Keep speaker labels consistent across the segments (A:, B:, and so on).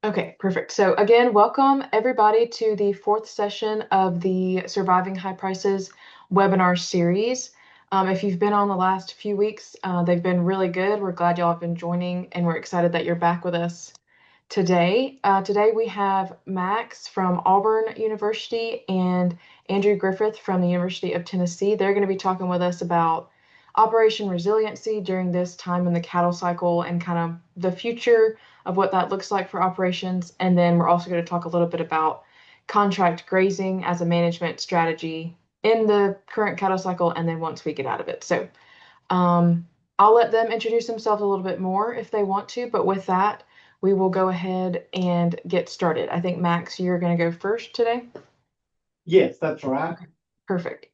A: Okay, perfect. So again, welcome everybody to the fourth session of the Surviving High Prices webinar series. If you've been on the last few weeks, they've been really good. We're glad y'all have been joining, and we're excited that you're back with us today. Today we have Max from Auburn University and Andrew Griffith from the University of Tennessee. They're going to be talking with us about Operation Resiliency during this time in the cattle cycle and kind of the future of what that looks like for operations. And then we're also going to talk a little bit about contract grazing as a management strategy in the current cattle cycle, and then once we get out of it. So I'll let them introduce themselves a little bit more if they want to, but with that, we will go ahead and get started. I think Max, you're going to go first today.
B: Yes, that's right.
A: Okay, perfect.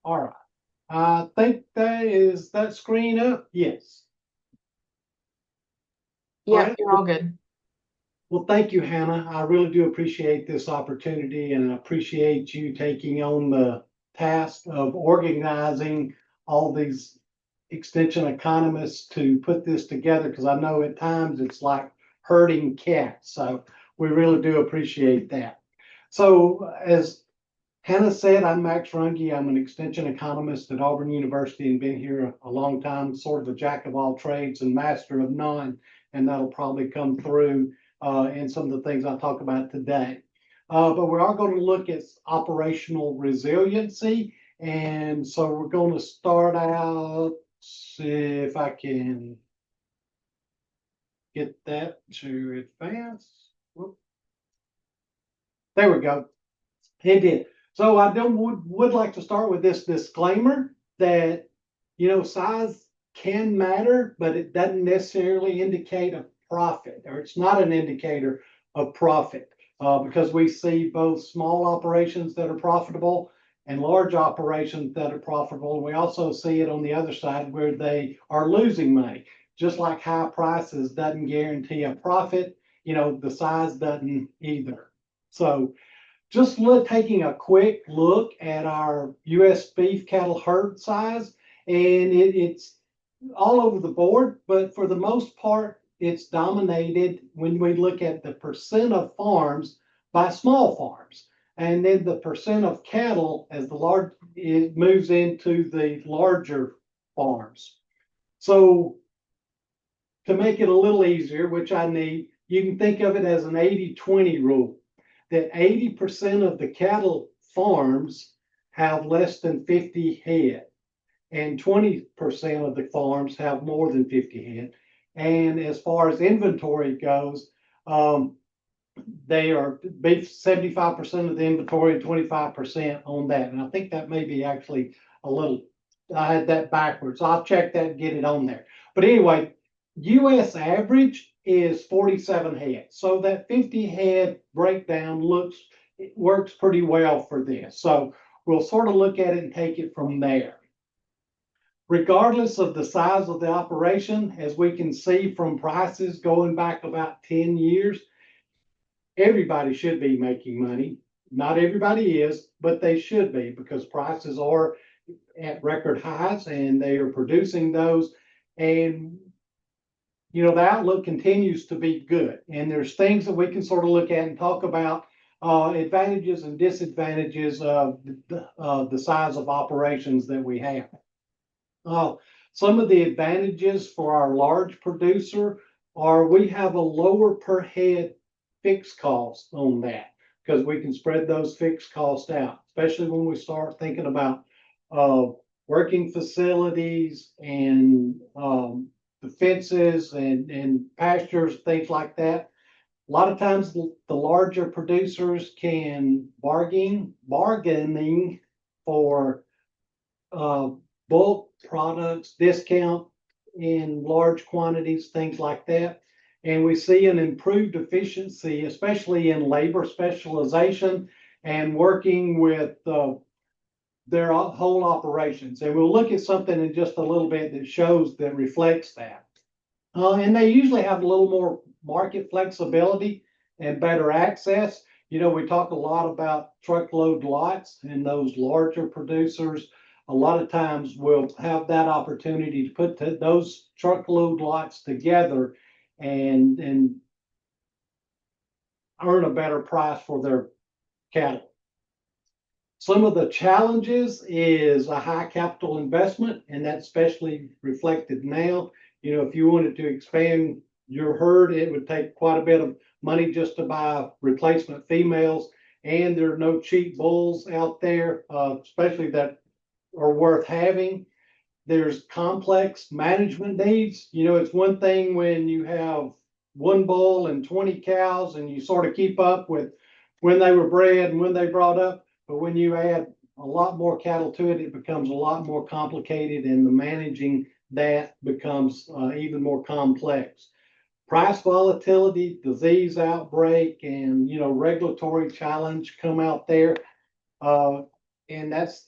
B: All right. I think that screen up. Yes. All
A: Yep,
B: right.
A: you're all good.
B: Well, thank you, Hannah. I really do appreciate this opportunity, and I appreciate you taking on the task of organizing all these extension economists to put this together, because I know at times it's like herding cats. So we really do appreciate that. So as Hannah said, I'm Max Runge. I'm an extension economist at Auburn University and been here a long time, sort of a jack of all trades and master of none. And that'll probably come through in some of the things I'll talk about today. But we are going to look at operational resiliency. And so we're going to start out, see if I can get that to advance. Whoop. There we go. It did. So I don't would like to start with this disclaimer that size can matter, but it doesn't necessarily indicate a profit, or it's not an indicator of profit, because we see both small operations that are profitable and large operations that are profitable. And we also see it on the other side where they are losing money. Just like high prices doesn't guarantee a profit, the size doesn't either. So just taking a quick look at our U.S. beef cattle herd size, and it's all over the board, but for the most part, it's dominated when we look at the percent of farms by small farms. And then the percent of cattle as it moves into the larger farms. So to make it a little easier, which I need, you can think of it as an 80-20 rule, that 80% of the cattle farms have less than 50 head, and 20% of the farms have more than 50 head. And as far as inventory goes, they are 75% of the inventory and 25% on that. And I think that may be actually a little, I had that backwards. I'll check that and get it on there. But anyway, US average is 47 head. So that 50 head breakdown works pretty well for this. So we'll sort of look at it and take it from there. Regardless of the size of the operation, as we can see from prices going back about 10 years, everybody should be making money. Not everybody is, but they should be, because prices are at record highs and they are producing those. And the outlook continues to be good. And there's things that we can sort of look at and talk about, advantages and disadvantages of the size of operations that we have. Some of the advantages for our large producer are we have a lower per head fixed cost on that, because we can spread those fixed costs out, especially when we start thinking about working facilities and the fences and pastures, things like that. A lot of times the larger producers can bargaining for bulk products, discount in large quantities, things like that. And we see an improved efficiency, especially in labor specialization and working with their whole operations. And we'll look at something in just a little bit that reflects that. And they usually have a little more market flexibility and better access. We talk a lot about truckload lots, and those larger producers a lot of times will have that opportunity to put those truckload lots together and earn a better price for their cattle. Some of the challenges is a high capital investment, and that's especially reflected now. You know, if you wanted to expand your herd, it would take quite a bit of money just to buy replacement females, and there are no cheap bulls out there, especially that are worth having. There's complex management needs. You know, it's one thing when you have one bull and 20 cows and you sort of keep up with when they were bred and when they brought up. But when you add a lot more cattle to it, it becomes a lot more complicated, and the managing that becomes even more complex. Price volatility, disease outbreak, and regulatory challenge come out there, and that's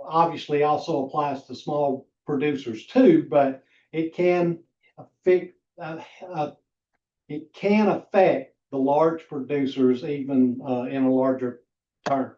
B: obviously also applies to small producers too. But it can affect the large producers even in a larger term.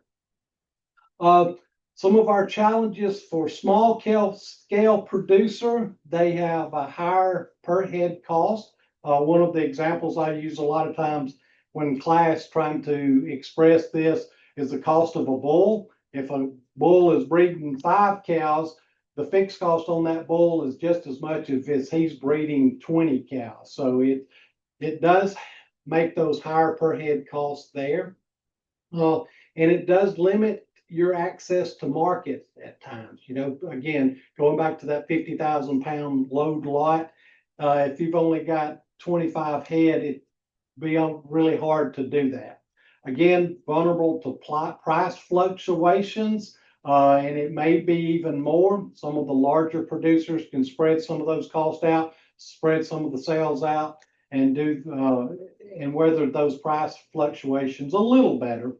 B: Some of our challenges for small scale producer, they have a higher per head cost. One of the examples I use a lot of times when class trying to express this is the cost of a bull. If a bull is breeding 5 cows, the fixed cost on that bull is just as much as if he's breeding 20 cows. So it does make those higher per head costs there. And it does limit your access to market at times. Again, going back to that 50,000 pound load lot, if you've only got 25 head, it'd be really hard to do that. Again, vulnerable to price fluctuations, and it may be even more. Some of the larger producers can spread some of those costs out, spread some of the sales out, and weather those price fluctuations a little better.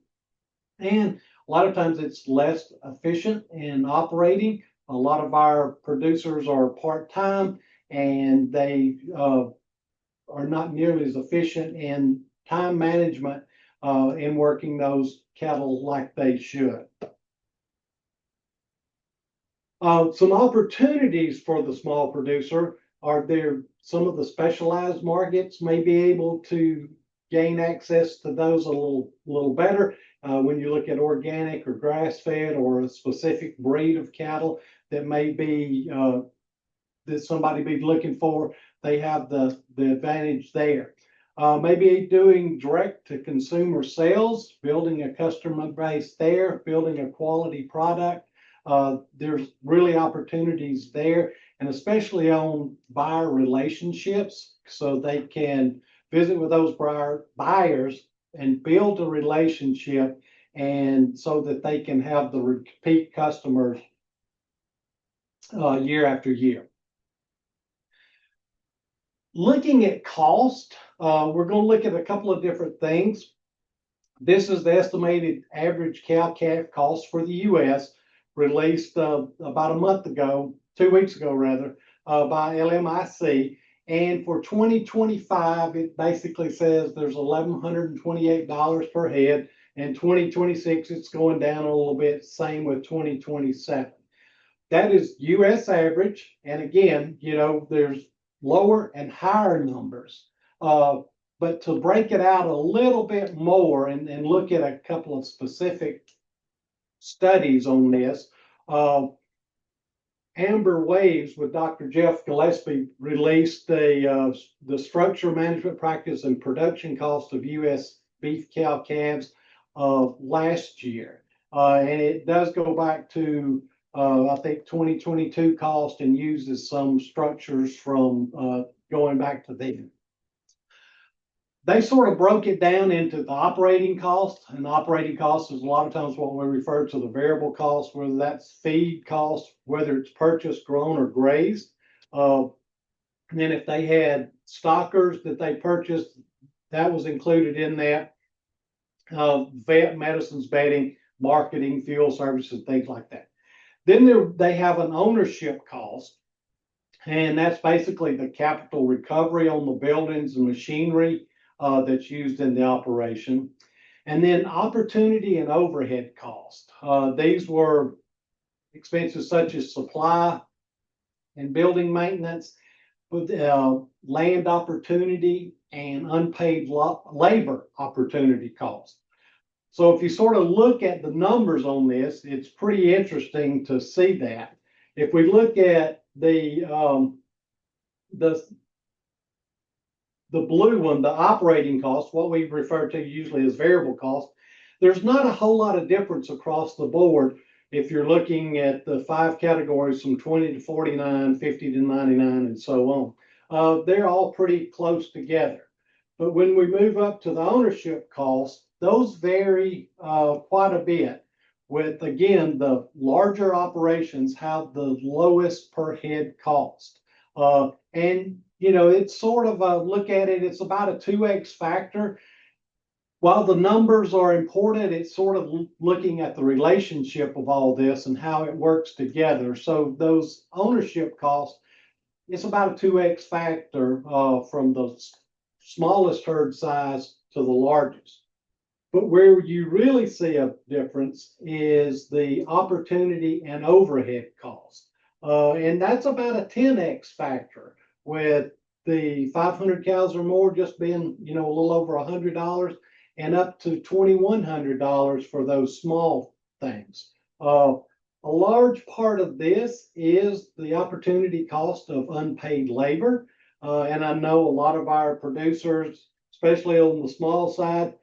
B: And a lot of times it's less efficient in operating. A lot of our producers are part-time, and they are not nearly as efficient in time management in working those cattle like they should. Some opportunities for the small producer are there. Some of the specialized markets may be able to gain access to those a little better. When you look at organic or grass-fed or a specific breed of cattle that may be that somebody be looking for, they have the advantage there. Maybe doing direct to consumer sales, building a customer base there, building a quality product. There's really opportunities there, and especially on buyer relationships, so they can visit with those buyers and build a relationship, and so that they can have the repeat customers year after year. Looking at cost, we're going to look at a couple of different things. This is the estimated average cow-calf cost for the U.S., released about a month ago, 2 weeks ago rather, by LMIC. And for 2025, it basically says there's $1,128 per head. And 2026, it's going down a little bit, same with 2027. That is US average. And again, there's lower and higher numbers. But to break it out a little bit more and look at a couple of specific studies on this, Amber Waves with Dr. Jeff Gillespie released the structure management practice and production cost of U.S. beef cow calves last year. And it does go back to, I think, 2022 cost, and uses some structures from going back to then. They sort of broke it down into the operating cost, and the operating cost is a lot of times what we refer to the variable cost, whether that's feed cost, whether it's purchased, grown, or grazed. And then if they had stockers that they purchased, that was included in that. Vet, medicines, bedding, marketing, fuel services, things like that. Then they have an ownership cost, and that's basically the capital recovery on the buildings and machinery that's used in the operation. And then opportunity and overhead cost. These were expenses such as supply and building maintenance, with land opportunity and unpaid labor opportunity cost. So if you sort of look at the numbers on this, it's pretty interesting to see that. If we look at the blue one, the operating cost, what we refer to usually as variable cost, there's not a whole lot of difference across the board if you're looking at the 5 categories from 20 to 49, 50 to 99, and so on. They're all pretty close together. But when we move up to the ownership costs, those vary quite a bit. With, again, the larger operations have the lowest per head cost. And it's sort of look at it, it's about a 2x factor. While the numbers are important, it's sort of looking at the relationship of all this and how it works together. So those ownership costs, it's about a 2x factor from the smallest herd size to the largest. But where you really see a difference is the opportunity and overhead cost. And that's about a 10x factor, with the 500 cows or more just being, a little over $100 and up to $2,100 for those small things. A large part of this is the opportunity cost of unpaid labor. And I know a lot of our producers, especially on the small side,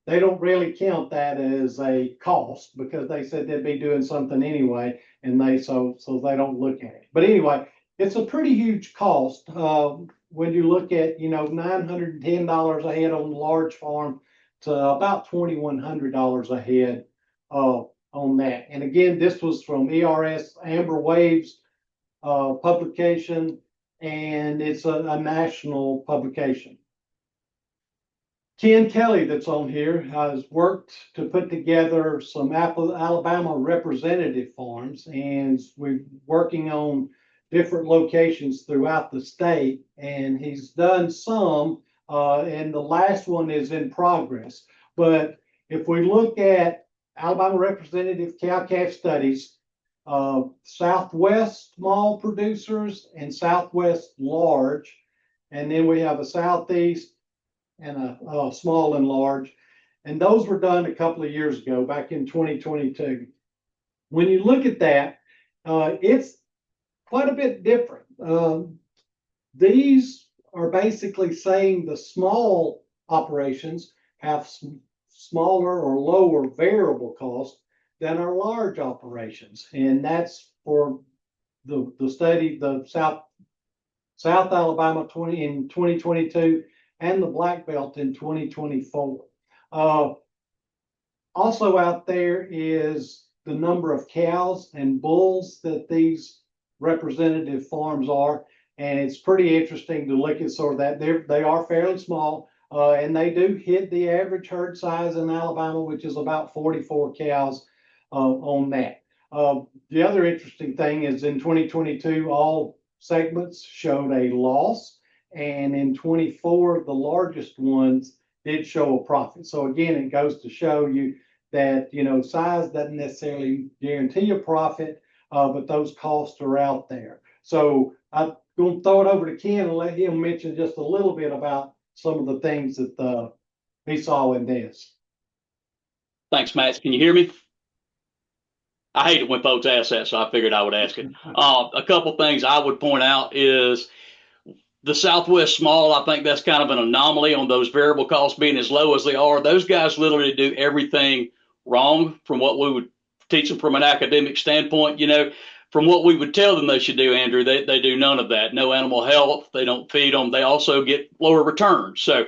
B: they don't really count that as a cost because they said they'd be doing something anyway, and so they don't look at it. But anyway, it's a pretty huge cost when you look at $910 a head on the large farm to about $2,100 a head on that. And again, this was from ERS Amber Waves publication, and it's a national publication. Ken Kelley, that's on here, has worked to put together some Alabama representative farms, and we're working on different locations throughout the state, and he's done some, and the last one is in progress. But if we look at Alabama representative cow-calf studies, Southwest small producers and Southwest large, and then we have a Southeast and a small and large. And those were done a couple of years ago, back in 2022. When you look at that, it's quite a bit different. These are basically saying the small operations have smaller or lower variable costs than our large operations. And that's for the study, the South Alabama in 2022, and the Black Belt in 2024. Also out there is the number of cows and bulls that these representative farms are. And it's pretty interesting to look at sort of that. They are fairly small, and they do hit the average herd size in Alabama, which is about 44 cows on that. The other interesting thing is in 2022, all segments showed a loss. And in 24, the largest ones did show a profit. So again, it goes to show you that, size doesn't necessarily guarantee a profit, but those costs are out there. So I'm going to throw it over to Ken and let him mention just a little bit about some of the things that he saw in this.
C: Thanks, Matt. Can you hear me? I hate it when folks ask that, so I figured I would ask it. A couple things I would point out is the Southwest small. I think that's kind of an anomaly on those variable costs being as low as they are. Those guys literally do everything wrong from what we would teach them from an academic standpoint. From what we would tell them they should do, Andrew, they do none of that. No animal health. They don't feed them. They also get lower returns. So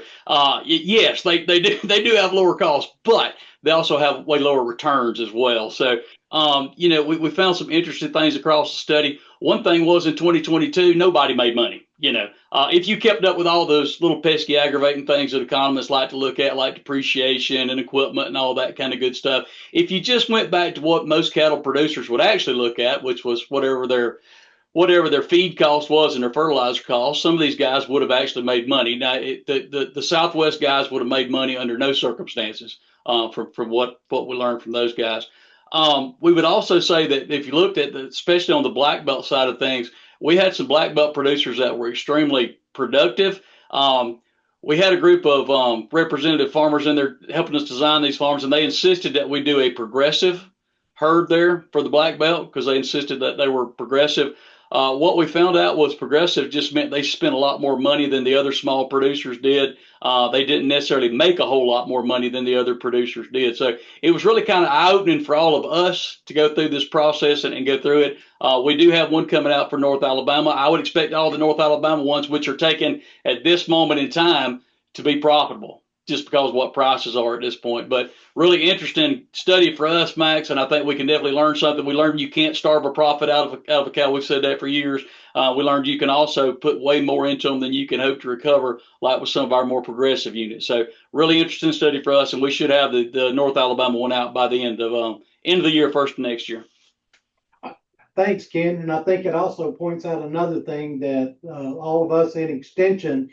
C: yes, they do have lower costs, but they also have way lower returns as well. So we found some interesting things across the study. One thing was in 2022, nobody made money. If you kept up with all those little pesky aggravating things that economists like to look at, like depreciation and equipment and all that kind of good stuff, if you just went back to what most cattle producers would actually look at, which was whatever their feed cost was and their fertilizer cost, some of these guys would have actually made money. Now, the Southwest guys would have made money under no circumstances from what we learned from those guys. We would also say that if you looked at especially on the Black Belt side of things, we had some black belt producers that were extremely productive. Um, we had a group of representative farmers in there helping us design these farms, and they insisted that we do a progressive herd there for the black belt because they insisted that they were progressive. What we found out was progressive just meant they spent a lot more money than the other small producers did. They didn't necessarily make a whole lot more money than the other producers did. So it was really kind of eye-opening for all of us to go through this process and go through it. We do have one coming out for North Alabama. I would expect all the North Alabama ones, which are taken at this moment in time, to be profitable just because of what prices are at this point. But really interesting study for us, Max, and I think we can definitely learn something. We learned you can't starve a profit out of a cow. We've said that for years. We learned you can also put way more into them than you can hope to recover, like with some of our more progressive units. So really interesting study for us, and we should have the North Alabama one out by the end of the year, first of next year.
B: Thanks, Ken. And I think it also points out another thing that all of us in Extension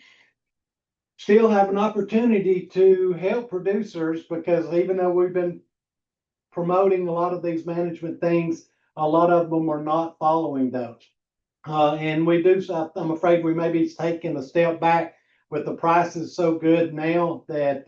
B: still have an opportunity to help producers, because even though we've been promoting a lot of these management things, a lot of them are not following those. And we do, I'm afraid we may be taking a step back with the prices so good now that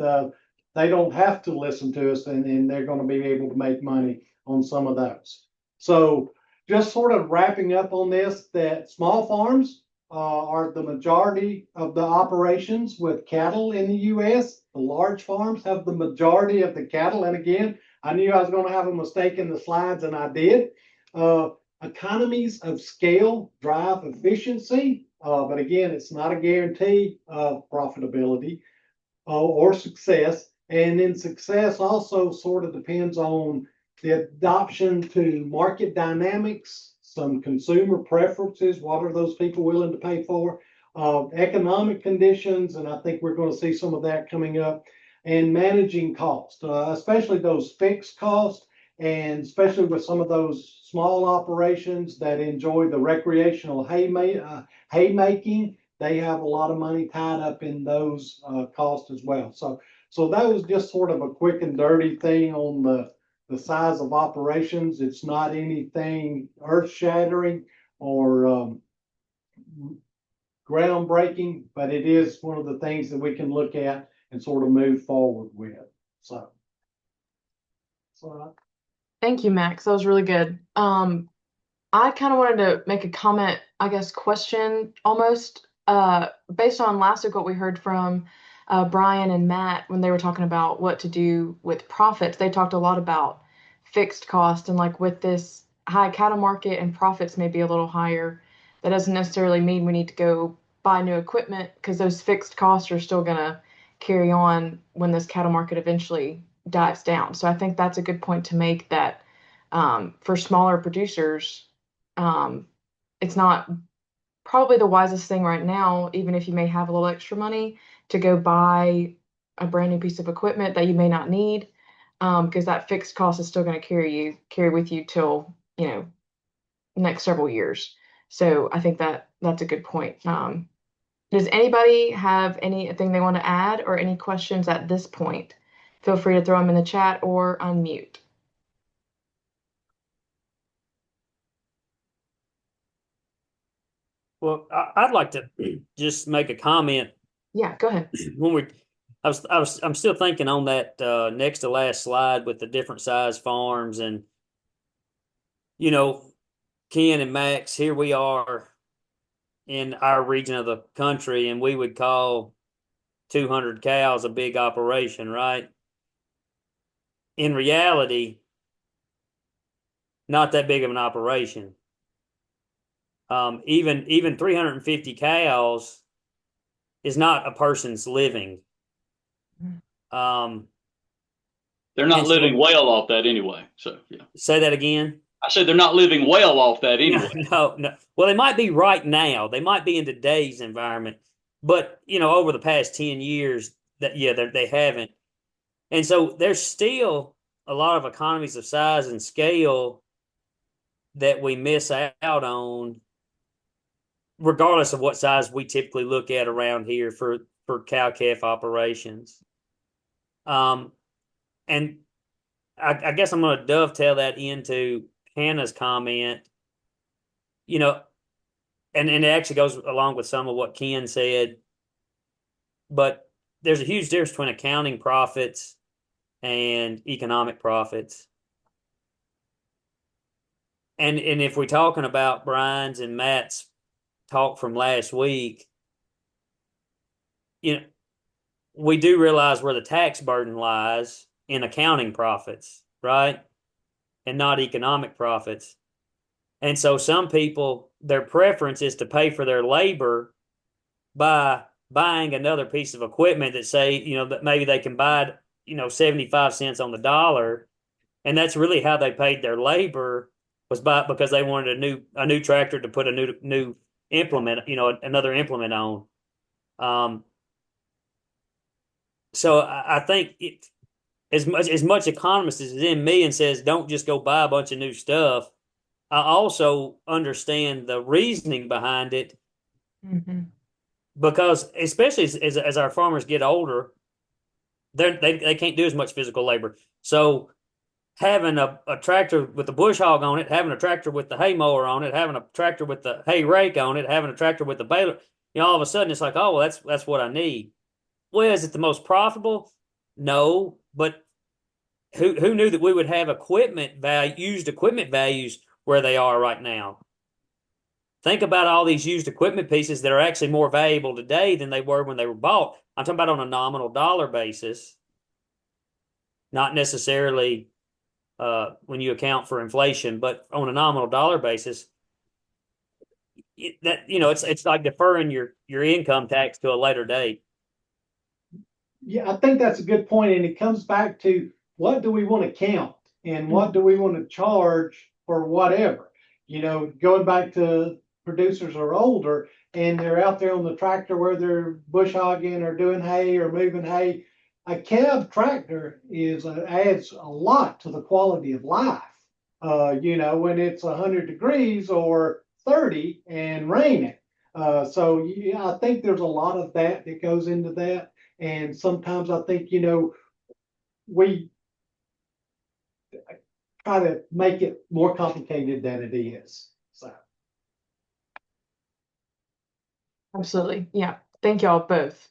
B: they don't have to listen to us, and they're going to be able to make money on some of those. So just sort of wrapping up on this, that small farms are the majority of the operations with cattle in the U.S. The large farms have the majority of the cattle. And again, I knew I was going to have a mistake in the slides, and I did. Economies of scale drive efficiency, but again, it's not a guarantee of profitability or success. And then success also sort of depends on the adoption to market dynamics, some consumer preferences. What are those people willing to pay for? Economic conditions, and I think we're going to see some of that coming up, and managing costs, especially those fixed costs, and especially with some of those small operations that enjoy the recreational haymaking, they have a lot of money tied up in those costs as well. So that was just sort of a quick and dirty thing on the size of operations. It's not anything earth-shattering or groundbreaking, but it is one of the things that we can look at and sort of move forward with. So.
A: Thank you, Max. That was really good. I kind of wanted to make a comment, I guess, question almost, based on last week what we heard from Brian and Matt when they were talking about what to do with profits. They talked a lot about fixed cost, and like with this high cattle market and profits may be a little higher. That doesn't necessarily mean we need to go buy new equipment, because those fixed costs are still going to carry on when this cattle market eventually dives down. So I think that's a good point to make, that for smaller producers, it's not probably the wisest thing right now, even if you may have a little extra money, to go buy a brand new piece of equipment that you may not need, because that fixed cost is still going to carry with you till, next several years. So I think that's a good point. Does anybody have anything they want to add or any questions at this point? Feel free to throw them in the chat or unmute.
D: Well, I'd like to just make a comment.
A: Yeah, go ahead.
D: I'm still thinking on that next to last slide with the different size farms, and Ken and Max, here we are in our region of the country, and we would call 200 cows a big operation, right? In reality, not that big of an operation. Even 350 cows is not a person's living.
C: They're not living well off that anyway. So yeah.
D: Say that again.
C: I said they're not living well off that anyway.
D: No. Well, they might be right now. They might be in today's environment, but over the past 10 years, they haven't. And so there's still a lot of economies of size and scale that we miss out on, regardless of what size we typically look at around here for cow-calf operations. And I guess I'm going to dovetail that into Hannah's comment. and it actually goes along with some of what Ken said, but there's a huge difference between accounting profits and economic profits. And if we're talking about Brian's and Matt's talk from last week, you know, we do realize where the tax burden lies in accounting profits, right? And not economic profits. And so some people, their preference is to pay for their labor by buying another piece of equipment that say, that maybe they can buy it, 75 cents on the dollar. And that's really how they paid their labor, was because they wanted a new tractor to put a new implement, another implement on. So I think as much economist as is in me and says don't just go buy a bunch of new stuff, I also understand the reasoning behind it.
A: Mm-hmm.
D: Because especially as our farmers get older, they can't do as much physical labor. So having a tractor with the bush hog on it, having a tractor with the hay mower on it, having a tractor with the hay rake on it, having a tractor with the baler, all of a sudden it's like, oh, well, that's what I need. Well, is it the most profitable? No, but who knew that we would have used equipment values where they are right now? Think about all these used equipment pieces that are actually more valuable today than they were when they were bought. I'm talking about on a nominal dollar basis, not necessarily when you account for inflation, but on a nominal dollar basis. It's like deferring your income tax to a later date.
B: Yeah, I think that's a good point, and it comes back to what do we want to count and what do we want to charge for whatever. Going back to producers are older and they're out there on the tractor where they're bush hogging or doing hay or moving hay. A cab tractor adds a lot to the quality of life. When it's 100 degrees or 30 and raining. So yeah, I think there's a lot of that goes into that. And sometimes I think, we try to make it more complicated than it is. So.
A: Absolutely. Yeah. Thank y'all both.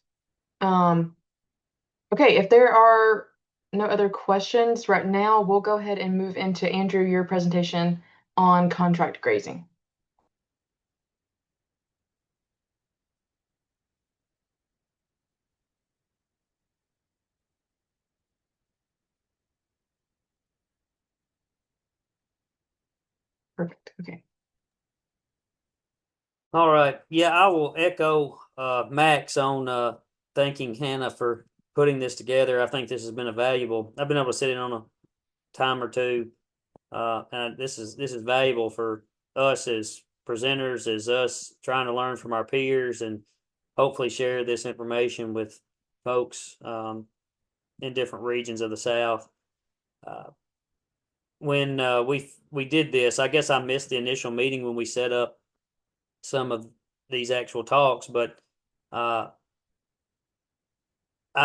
A: Okay, if there are no other questions right now, we'll go ahead and move into Andrew, your presentation on contract grazing. Perfect. Okay.
D: All right. Yeah, I will echo Max on thanking Hannah for putting this together. I think this has been I've been able to sit in on a time or two. And this is valuable for us as presenters, as us trying to learn from our peers, and hopefully share this information with folks in different regions of the South. When we did this, I guess I missed the initial meeting when we set up some of these actual talks, but I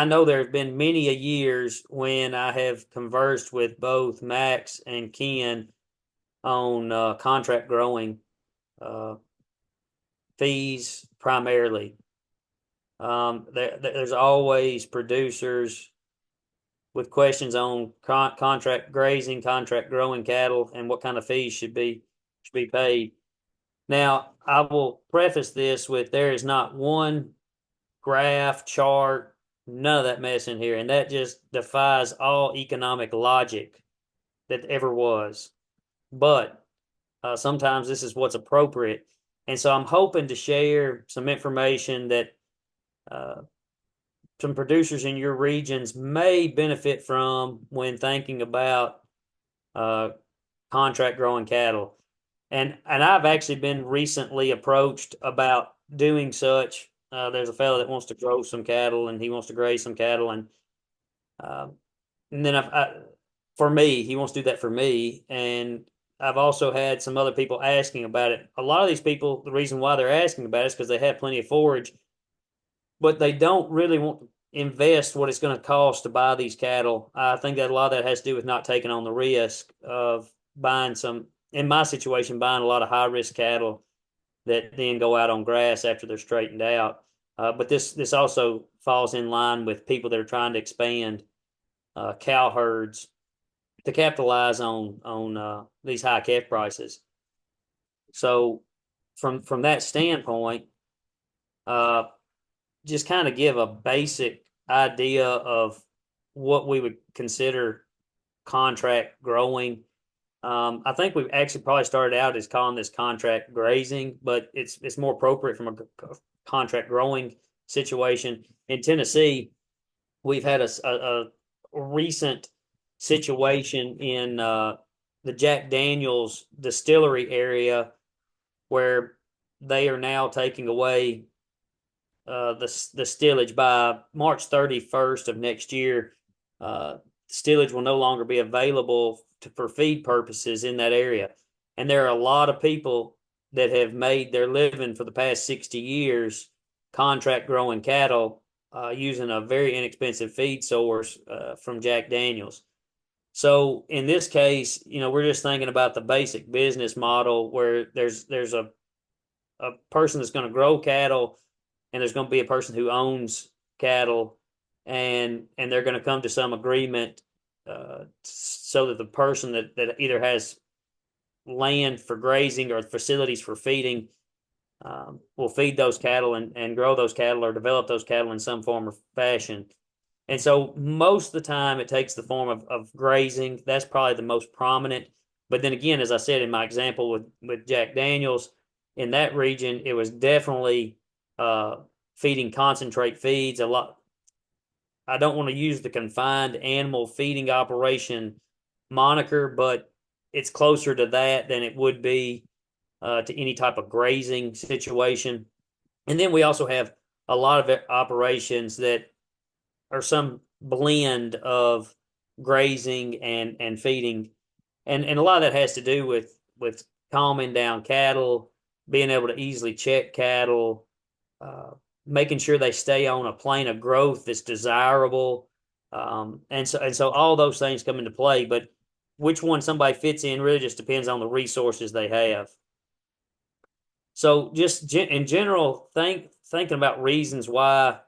D: know there have been many a years when I have conversed with both Max and Ken on contract growing fees primarily. There's always producers with questions on contract grazing, contract growing cattle, and what kind of fees should be paid. Now, I will preface this with there is not one graph, chart, none of that mess in here, and that just defies all economic logic that ever was. But sometimes this is what's appropriate. And so I'm hoping to share some information that some producers in your regions may benefit from when thinking about contract growing cattle. And I've actually been recently approached about doing such. There's a fellow that wants to grow some cattle and he wants to graze some cattle, and then for me, he wants to do that for me. And I've also had some other people asking about it. A lot of these people, the reason why they're asking about it is because they have plenty of forage, but they don't really want to invest what it's going to cost to buy these cattle. I think that a lot of that has to do with not taking on the risk of buying some, in my situation, buying a lot of high risk cattle that then go out on grass after they're straightened out. But this also falls in line with people that are trying to expand cow herds to capitalize on these high calf prices. So from that standpoint, just kind of give a basic idea of what we would consider contract growing. I think we've actually probably started out as calling this contract grazing, but it's more appropriate from a contract growing situation. In Tennessee, we've had a recent situation in the Jack Daniels distillery area where they are now taking away the stillage by March 31st of next year. Stillage will no longer be available for feed purposes in that area. And there are a lot of people that have made their living for the past 60 years contract growing cattle using a very inexpensive feed source from Jack Daniels. So in this case, we're just thinking about the basic business model where there's a person that's going to grow cattle, and there's going to be a person who owns cattle, and they're going to come to some agreement so that the person that either has land for grazing or facilities for feeding will feed those cattle and grow those cattle or develop those cattle in some form or fashion. And so most of the time it takes the form of grazing. That's probably the most prominent. But then again, as I said in my example with Jack Daniels, in that region, it was definitely feeding concentrate feeds a lot. I don't want to use the confined animal feeding operation moniker, but it's closer to that than it would be to any type of grazing situation. And then we also have a lot of operations that are some blend of grazing and feeding. And a lot of that has to do with calming down cattle, being able to easily check cattle, making sure they stay on a plane of growth that's desirable. And so all those things come into play, but which one somebody fits in really just depends on the resources they have. So just in general, thinking about reasons why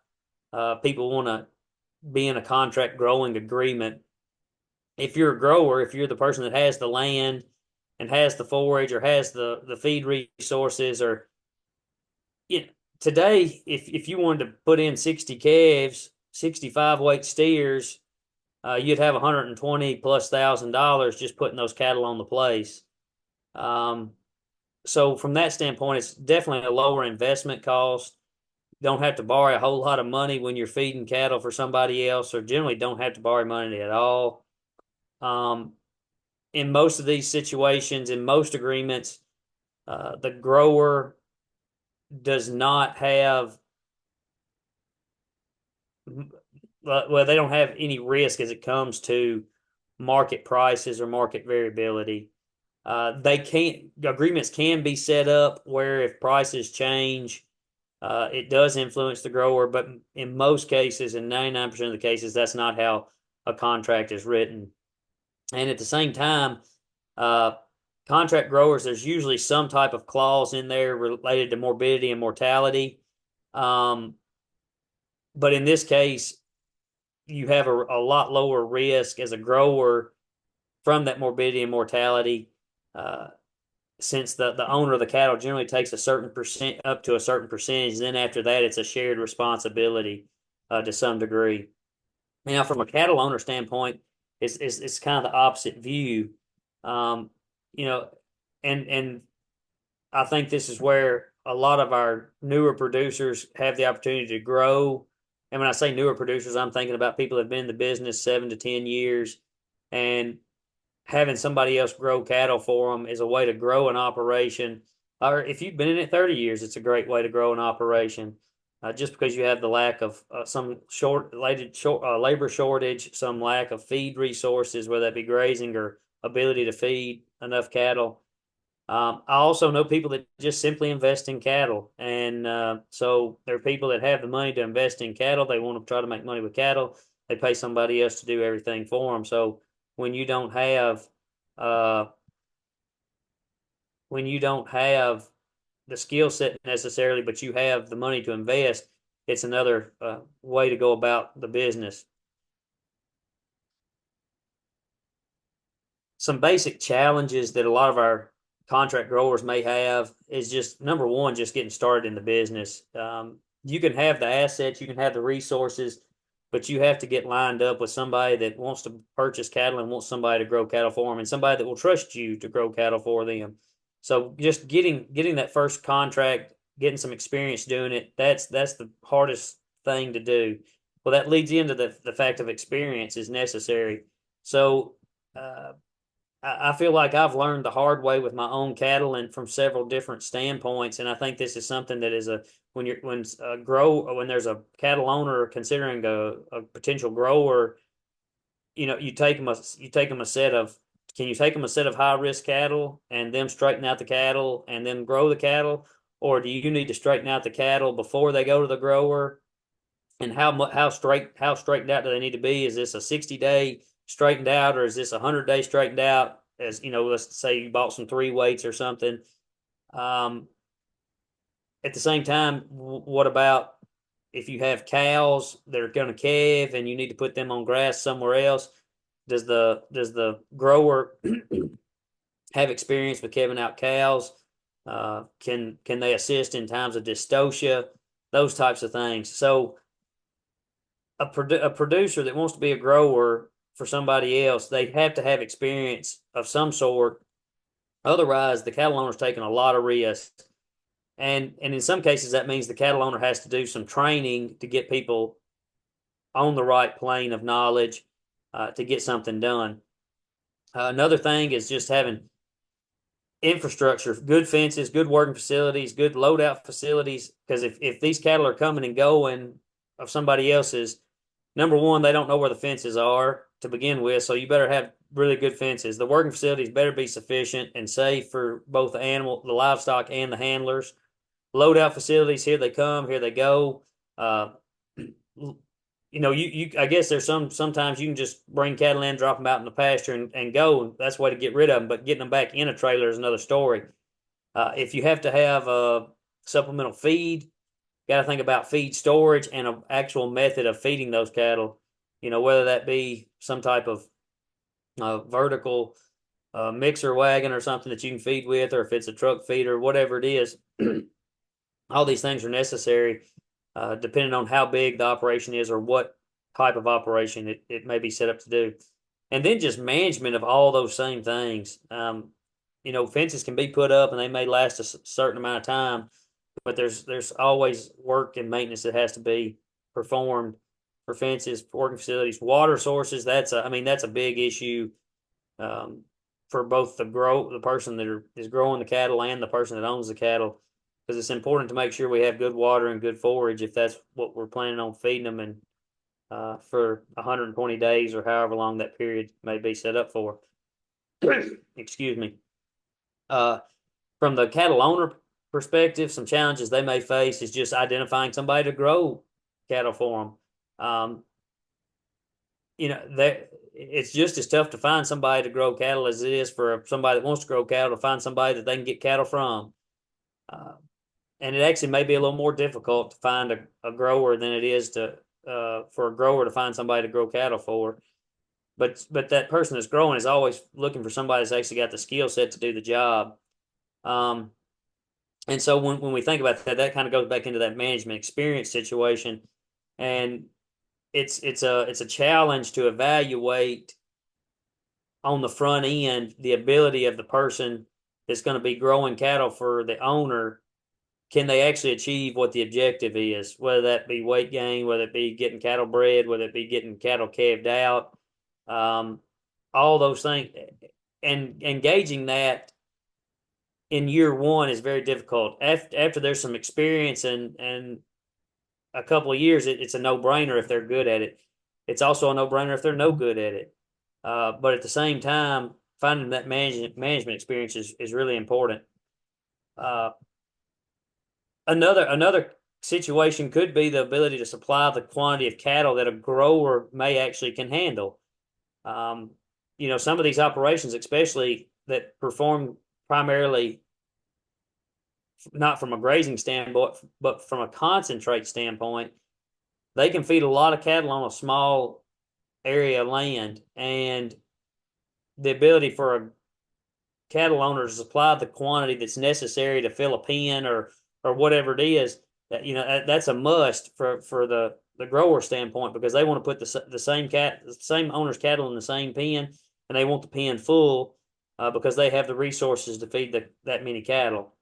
D: people want to be in a contract growing agreement. If you're a grower, if you're the person that has the land and has the forage or has the feed resources, or today, if you wanted to put in 60 calves, 65 weight steers, you'd have $120 plus $1,000 just putting those cattle on the place. So from that standpoint, it's definitely a lower investment cost. Don't have to borrow a whole lot of money when you're feeding cattle for somebody else, or generally don't have to borrow money at all. In most of these situations, in most agreements, the grower does not have, well, they don't have any risk as it comes to market prices or market variability. Agreements can be set up where if prices change, it does influence the grower, but in most cases, in 99% of the cases, that's not how a contract is written. And at the same time, contract growers, there's usually some type of clause in there related to morbidity and mortality. But in this case, you have a lot lower risk as a grower from that morbidity and mortality, since the owner of the cattle generally takes a certain percent up to a certain percentage. And then after that, it's a shared responsibility to some degree. Now, from a cattle owner standpoint, it's kind of the opposite view. And I think this is where a lot of our newer producers have the opportunity to grow. And when I say newer producers, I'm thinking about people that have been in the business 7 to 10 years, and having somebody else grow cattle for them is a way to grow an operation. Or if you've been in it 30 years, it's a great way to grow an operation. Just because you have the lack of some labor shortage, some lack of feed resources, whether that be grazing or ability to feed enough cattle. I also know people that just simply invest in cattle. And so there are people that have the money to invest in cattle. They want to try to make money with cattle. They pay somebody else to do everything for them. So when you don't have the skill set necessarily, but you have the money to invest, it's another way to go about the business. Some basic challenges that a lot of our contract growers may have is just number one, just getting started in the business. You can have the assets, you can have the resources, but you have to get lined up with somebody that wants to purchase cattle and wants somebody to grow cattle for them, and somebody that will trust you to grow cattle for them. So just getting that first contract, getting some experience doing it, that's the hardest thing to do. Well, that leads into the fact of experience is necessary. So I feel like I've learned the hard way with my own cattle and from several different standpoints. And I think this is something that is when there's a cattle owner considering a potential grower, you take them a set of can you take them a set of high risk cattle and them straighten out the cattle and then grow the cattle, or do you need to straighten out the cattle before they go to the grower? And how straightened out do they need to be? Is this a 60-day straightened out, or is this a 100-day straightened out? As let's say you bought some 3 weights or something. At the same time, what about if you have cows that are going to calve and you need to put them on grass somewhere else? Does the grower have experience with calving out cows? Can they assist in times of dystocia? Those types of things. So a producer that wants to be a grower for somebody else, they have to have experience of some sort. Otherwise, the cattle owner's taking a lot of risks. And in some cases, that means the cattle owner has to do some training to get people on the right plane of knowledge to get something done. Another thing is just having infrastructure, good fences, good working facilities, good loadout facilities. Because if these cattle are coming and going of somebody else's, number one, they don't know where the fences are to begin with, so you better have really good fences. The working facilities better be sufficient and safe for both the livestock, and the handlers. Loadout facilities, here they come, here they go. I guess there's sometimes you can just bring cattle in, drop them out in the pasture and go. That's the way to get rid of them, but getting them back in a trailer is another story. If you have to have supplemental feed, got to think about feed storage and an actual method of feeding those cattle, whether that be some type of vertical mixer wagon or something that you can feed with, or if it's a truck feeder, whatever it is. All these things are necessary depending on how big the operation is or what type of operation it may be set up to do. And then just management of all those same things. Fences can be put up and they may last a certain amount of time, but there's always work and maintenance that has to be performed for fences, working facilities, water sources. That's a big issue for both the person that is growing the cattle and the person that owns the cattle, because it's important to make sure we have good water and good forage if that's what we're planning on feeding them and for 120 days or however long that period may be set up for. Excuse me. From the cattle owner perspective, some challenges they may face is just identifying somebody to grow cattle for them. It's just as tough to find somebody to grow cattle as it is for somebody that wants to grow cattle to find somebody that they can get cattle from. And it actually may be a little more difficult to find a grower than it is for a grower to find somebody to grow cattle for. But that person that's growing is always looking for somebody that's actually got the skill set to do the job. And so when we think about that kind of goes back into that management experience situation, and it's a challenge to evaluate on the front end the ability of the person that's going to be growing cattle for the owner. Can they actually achieve what the objective is, whether that be weight gain, whether it be getting cattle bred, whether it be getting cattle calved out, all those things. And engaging that in year one is very difficult. After there's some experience and a couple of years, it's a no-brainer if they're good at it. It's also a no-brainer if they're no good at it. But at the same time, finding that management experience is really important. Another situation could be the ability to supply the quantity of cattle that a grower may actually can handle. Some of these operations, especially that perform primarily not from a grazing standpoint, but from a concentrate standpoint, they can feed a lot of cattle on a small area of land, and the ability for a cattle owner to supply the quantity that's necessary to fill a pen or whatever it is, that that's a must for the grower standpoint, because they want to put the same owner's cattle in the same pen, and they want the pen full, because they have the resources to feed that many cattle.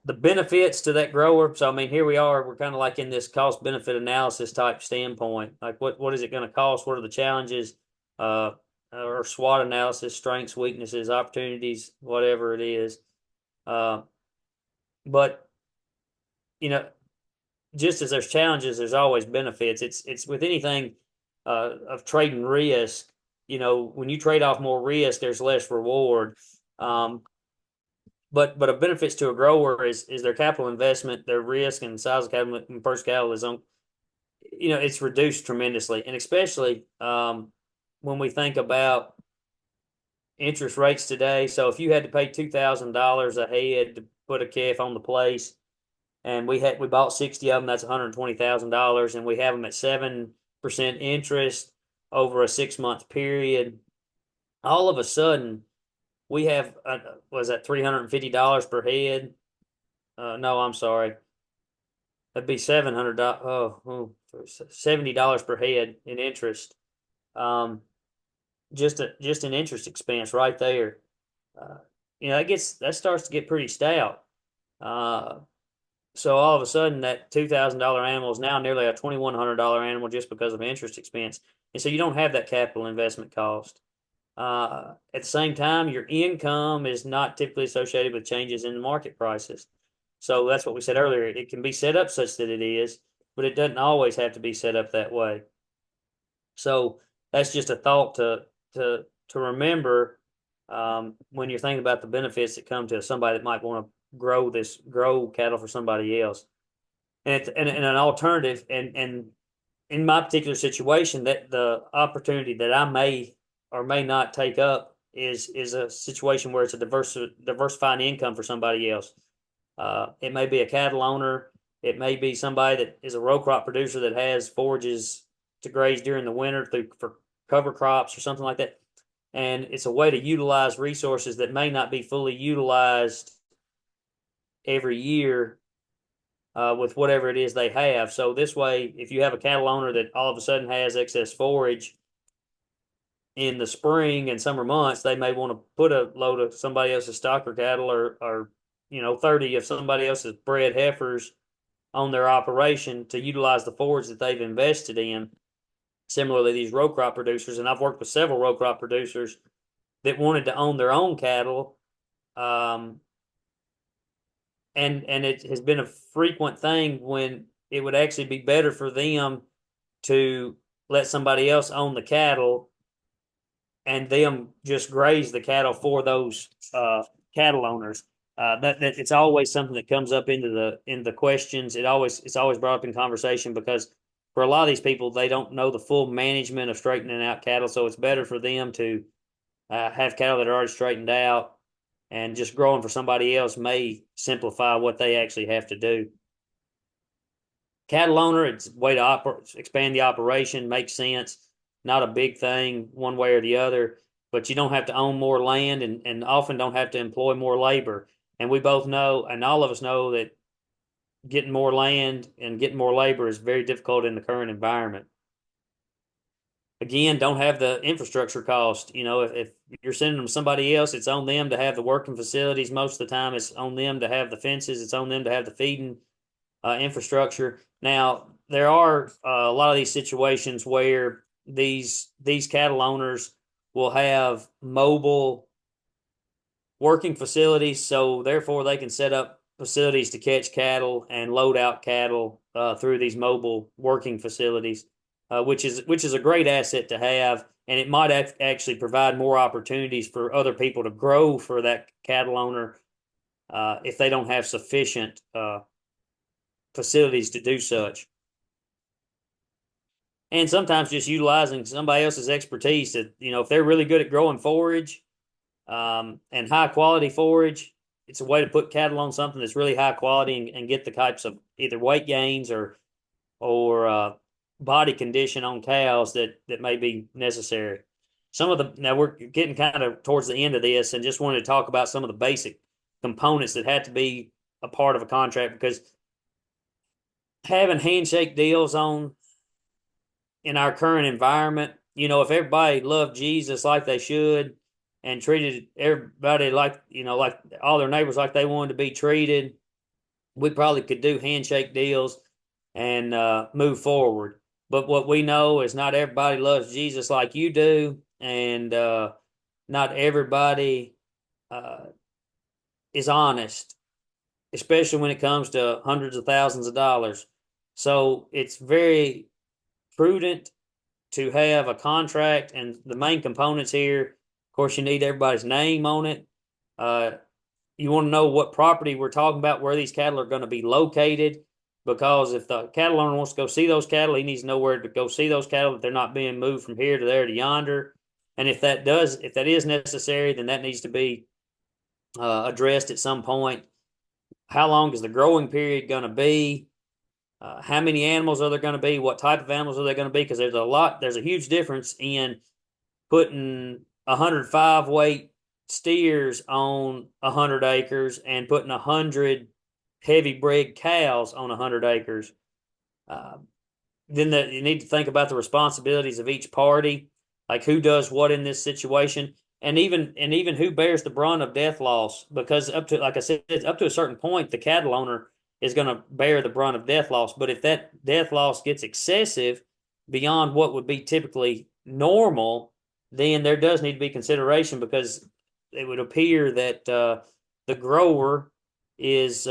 D: The benefits to that grower. So, I mean, here we are, we're kind of like in this cost benefit analysis type standpoint. Like, what is it going to cost? What are the challenges? Or SWOT analysis, strengths, weaknesses, opportunities, whatever it is. But, just as there's challenges, there's always benefits. It's with anything of trading risk. When you trade off more risk, there's less reward. But a benefits to a grower is their capital investment, their risk and size of cattle and purse cattle is on, it's reduced tremendously. And especially when we think about interest rates today. So if you had to pay $2,000 a head to put a calf on the place, and we bought 60 of them, that's $120,000, and we have them at 7% interest over a 6-month period. All of a sudden, we have was that $350 per head? No, I'm sorry. That'd be $700. $70 per head in interest. Just an interest expense right there. That starts to get pretty stout. So all of a sudden, that $2,000 animal is now nearly a $2,100 animal just because of interest expense, and so you don't have that capital investment cost. At the same time, your income is not typically associated with changes in market prices. So that's what we said earlier. It can be set up such that it is, but it doesn't always have to be set up that way. So that's just a thought to remember when you're thinking about the benefits that come to somebody that might want to grow cattle for somebody else. And an alternative, and in my particular situation, that the opportunity that I may or may not take up is a situation where it's a diversifying income for somebody else. It may be a cattle owner. It may be somebody that is a row crop producer that has forages to graze during the winter for cover crops or something like that. And it's a way to utilize resources that may not be fully utilized every year with whatever it is they have. So this way, if you have a cattle owner that all of a sudden has excess forage in the spring and summer months, they may want to put a load of somebody else's stocker cattle or 30 of somebody else's bred heifers on their operation to utilize the forage that they've invested in. Similarly, these row crop producers, and I've worked with several row crop producers that wanted to own their own cattle, and it has been a frequent thing when it would actually be better for them to let somebody else own the cattle and them just graze the cattle for those cattle owners. That it's always something that comes up in the questions. It's always brought up in conversation, because for a lot of these people, they don't know the full management of straightening out cattle. So it's better for them to have cattle that are already straightened out, and just growing for somebody else may simplify what they actually have to do. Cattle owner, it's a way to expand the operation, makes sense. Not a big thing one way or the other, but you don't have to own more land and often don't have to employ more labor. And we both know, and all of us know, that getting more land and getting more labor is very difficult in the current environment. Again, don't have the infrastructure cost. If you're sending them to somebody else, it's on them to have the working facilities. Most of the time, it's on them to have the fences. It's on them to have the feeding infrastructure. Now, there are a lot of these situations where these cattle owners will have mobile working facilities, so therefore they can set up facilities to catch cattle and load out cattle through these mobile working facilities, which is a great asset to have, and it might actually provide more opportunities for other people to grow for that cattle owner if they don't have sufficient facilities to do such. And sometimes just utilizing somebody else's expertise that, if they're really good at growing forage and high quality forage, it's a way to put cattle on something that's really high quality and get the types of either weight gains or body condition on cows that may be necessary. Now we're getting kind of towards the end of this, and just wanted to talk about some of the basic components that had to be a part of a contract, because having handshake deals on in our current environment, if everybody loved Jesus like they should and treated everybody like all their neighbors like they wanted to be treated, we probably could do handshake deals and move forward. But what we know is not everybody loves Jesus like you do, and not everybody is honest, especially when it comes to hundreds of thousands of dollars. So it's very prudent to have a contract, and the main components here, of course, you need everybody's name on it. You want to know what property we're talking about, where these cattle are going to be located, because if the cattle owner wants to go see those cattle, he needs to know where to go see those cattle, that they're not being moved from here to there to yonder. And if that is necessary, then that needs to be addressed at some point. How long is the growing period going to be? How many animals are there going to be? What type of animals are they going to be? Because there's a huge difference in putting 105 weight steers on 100 acres and putting 100 heavy bred cows on 100 acres. Then you need to think about the responsibilities of each party, like who does what in this situation, and even who bears the brunt of death loss. Because up to, like I said, up to a certain point, the cattle owner is going to bear the brunt of death loss. But if that death loss gets excessive beyond what would be typically normal, then there does need to be consideration, because it would appear that the grower is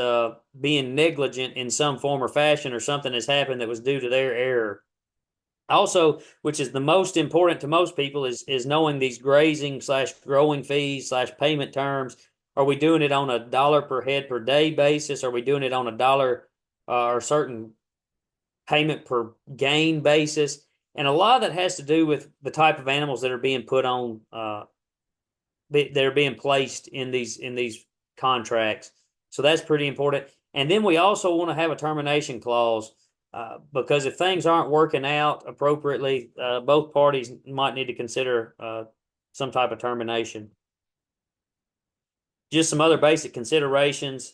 D: being negligent in some form or fashion, or something has happened that was due to their error. Also, which is the most important to most people, is knowing these grazing / growing fees / payment terms. Are we doing it on a dollar per head per day basis? Are we doing it on a dollar or certain payment per gain basis? And a lot of that has to do with the type of animals that are being put on, that are being placed in these contracts. So that's pretty important. And then we also want to have a termination clause, because if things aren't working out appropriately, both parties might need to consider some type of termination. Just some other basic considerations: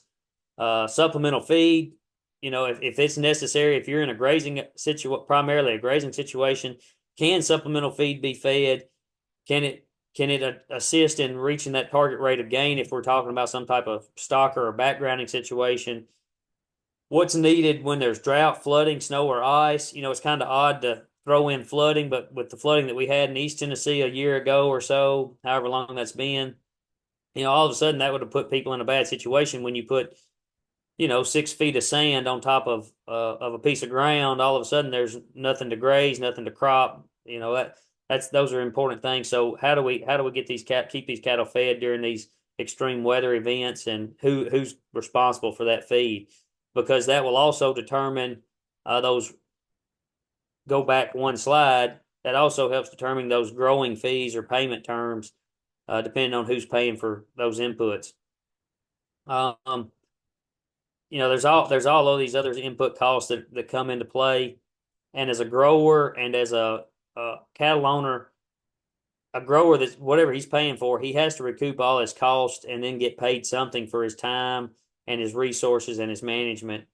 D: supplemental feed. If it's necessary, if you're in a primarily a grazing situation, can supplemental feed be fed? Can it assist in reaching that target rate of gain if we're talking about some type of stocker or backgrounding situation? What's needed when there's drought, flooding, snow, or ice? It's kind of odd to throw in flooding, but with the flooding that we had in East Tennessee a year ago or so, however long that's been, all of a sudden that would have put people in a bad situation. When you put 6 feet of sand on top of a piece of ground, all of a sudden there's nothing to graze, nothing to crop. Those are important things. So how do we get keep these cattle fed during these extreme weather events, and who's responsible for that feed? Because that will also determine those. Go back one slide. That also helps determine those growing fees or payment terms, depending on who's paying for those inputs. There's all of these other input costs that come into play. And as a grower and as a cattle owner, a grower, that's whatever he's paying for, he has to recoup all his cost and then get paid something for his time and his resources and his management.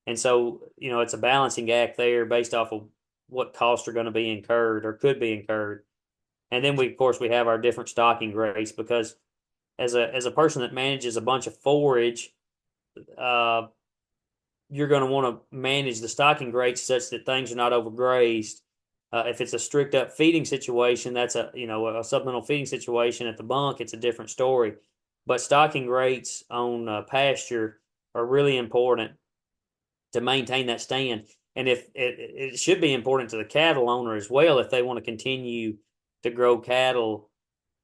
D: And so, it's a balancing act there based off of what costs are going to be incurred or could be incurred. And then of course we have our different stocking rates, because as a person that manages a bunch of forage, you're going to want to manage the stocking rates such that things are not overgrazed. If it's a strict up feeding situation, that's a supplemental feeding situation at the bunk, it's a different story. But stocking rates on pasture are really important to maintain that stand. And if it should be important to the cattle owner as well, if they want to continue to grow cattle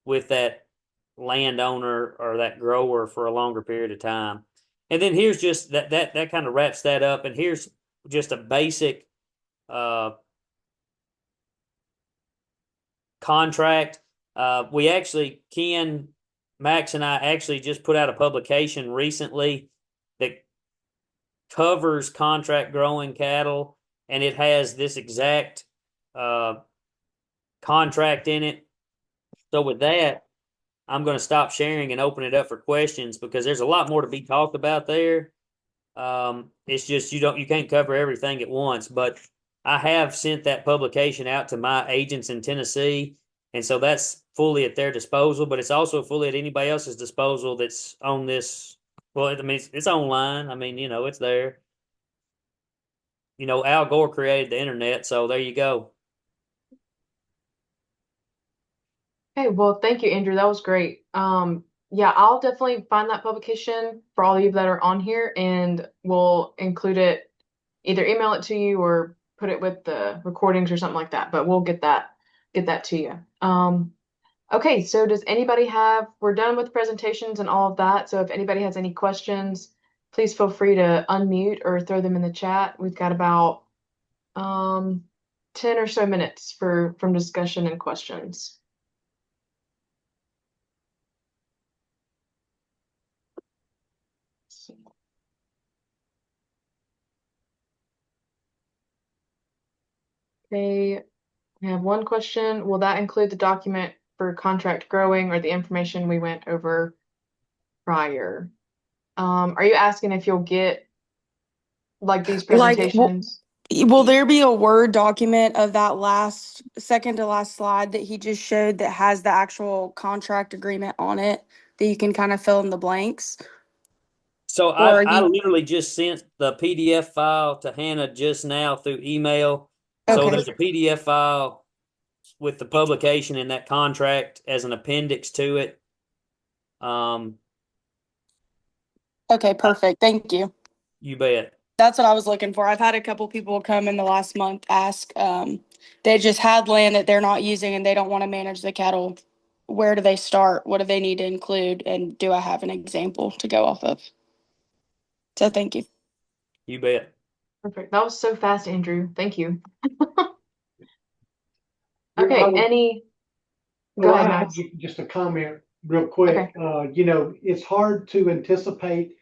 D: with that landowner or that grower for a longer period of time. And then here's just that kind of wraps that up. And here's just a basic contract. We actually can Max and I actually just put out a publication recently that covers contract growing cattle, and it has this exact uh, contract in it. So with that, I'm going to stop sharing and open it up for questions because there's a lot more to be talked about there. It's just you can't cover everything at once, but I have sent that publication out to my agents in Tennessee, and so that's fully at their disposal, but it's also fully at anybody else's disposal that's on this. Well, I mean, it's online. I mean, it's there. Al Gore created the internet, so there you go.
A: Okay, well, thank you, Andrew. That was great. Yeah, I'll definitely find that publication for all of you that are on here, and we'll include it, either email it to you or put it with the recordings or something like that. But we'll get that to you. Okay, so does anybody have, we're done with presentations and all of that. So if anybody has any questions, please feel free to unmute or throw them in the chat. We've got about 10 or so minutes from discussion and questions. Okay, I have one question. Will that include the document for contract growing or the information we went over prior? Are you asking if you'll get like these
E: Like,
A: presentations?
E: will there be a Word document of that last second to last slide that he just showed that has the actual contract agreement on it that you can kind of fill in the blanks?
D: So
E: Or are
D: I
E: you
D: literally just sent the PDF file to Hannah just now through email. So
E: okay?
D: there's a PDF file with the publication and that contract as an appendix to it.
E: Okay, perfect. Thank you.
D: You bet.
E: That's what I was looking for. I've had a couple people come in the last month ask, they just had land that they're not using and they don't want to manage the cattle. Where do they start? What do they need to include? And do I have an example to go off of? So thank you.
D: You bet.
A: Perfect. That was so fast, Andrew. Thank you.
B: You
A: Okay,
B: know,
A: go
B: well,
A: ahead,
B: I have
A: Max.
B: just a comment real quick.
A: Okay.
B: It's hard to anticipate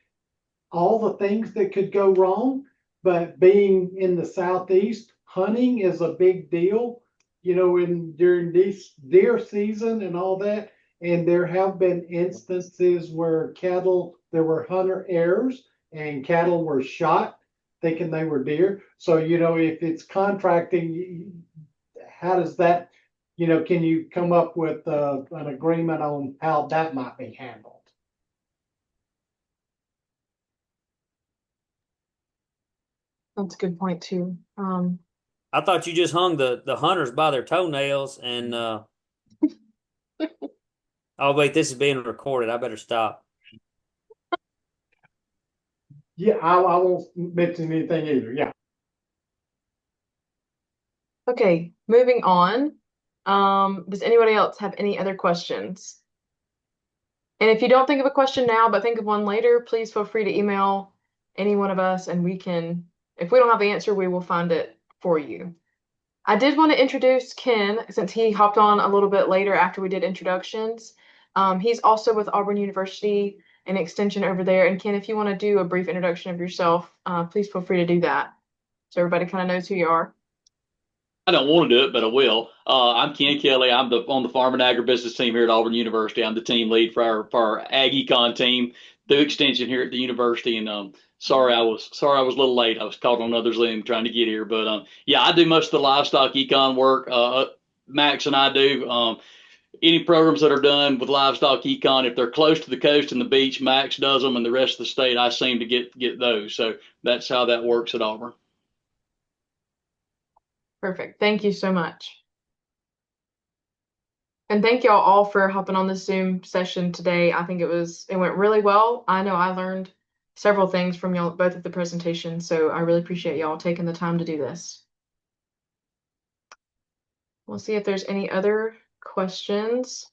B: all the things that could go wrong, but being in the southeast, hunting is a big deal, during this deer season and all that. And there have been instances where there were hunter errors and cattle were shot thinking they were deer. So, if it's contracting, how does that, can you come up with an agreement on how that might be handled?
A: That's a good point too.
D: I thought you just hung the hunters by their toenails and oh wait, this is being recorded. I better stop.
B: Yeah, I won't mention anything either. Yeah.
A: Okay, moving on. Does anybody else have any other questions? And if you don't think of a question now, but think of one later, please feel free to email any one of us and if we don't have the answer, we will find it for you. I did want to introduce Ken since he hopped on a little bit later after we did introductions. He's also with Auburn University, an extension over there. And Ken, if you want to do a brief introduction of yourself, please feel free to do that so everybody kind of knows who you are.
C: I don't want to do it, but I will. I'm Ken Kelley. I'm on the Farm and Agribusiness team here at Auburn University. I'm the team lead for our Ag Econ team through extension here at the university. And sorry I was a little late. I was caught on another Zoom trying to get here. But yeah, I do most of the livestock econ work. Max and I do. Any programs that are done with livestock econ, if they're close to the coast and the beach, Max does them, and the rest of the state, I seem to get those. So that's how that works at Auburn.
A: Perfect. Thank you so much. And thank y'all all for hopping on this Zoom session today. I think it went really well. I know I learned several things from y'all both of the presentations, so I really appreciate y'all taking the time to do this. We'll see if there's any other questions.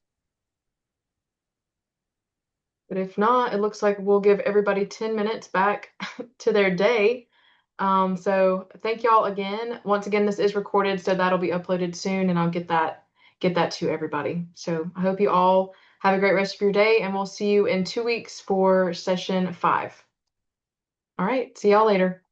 A: But if not, it looks like we'll give everybody 10 minutes back to their day. So thank y'all again. Once again, this is recorded, so that'll be uploaded soon, and I'll get that to everybody. So I hope you all Have a great rest of your day, and we'll see you in 2 weeks for session 5. All right, see y'all later.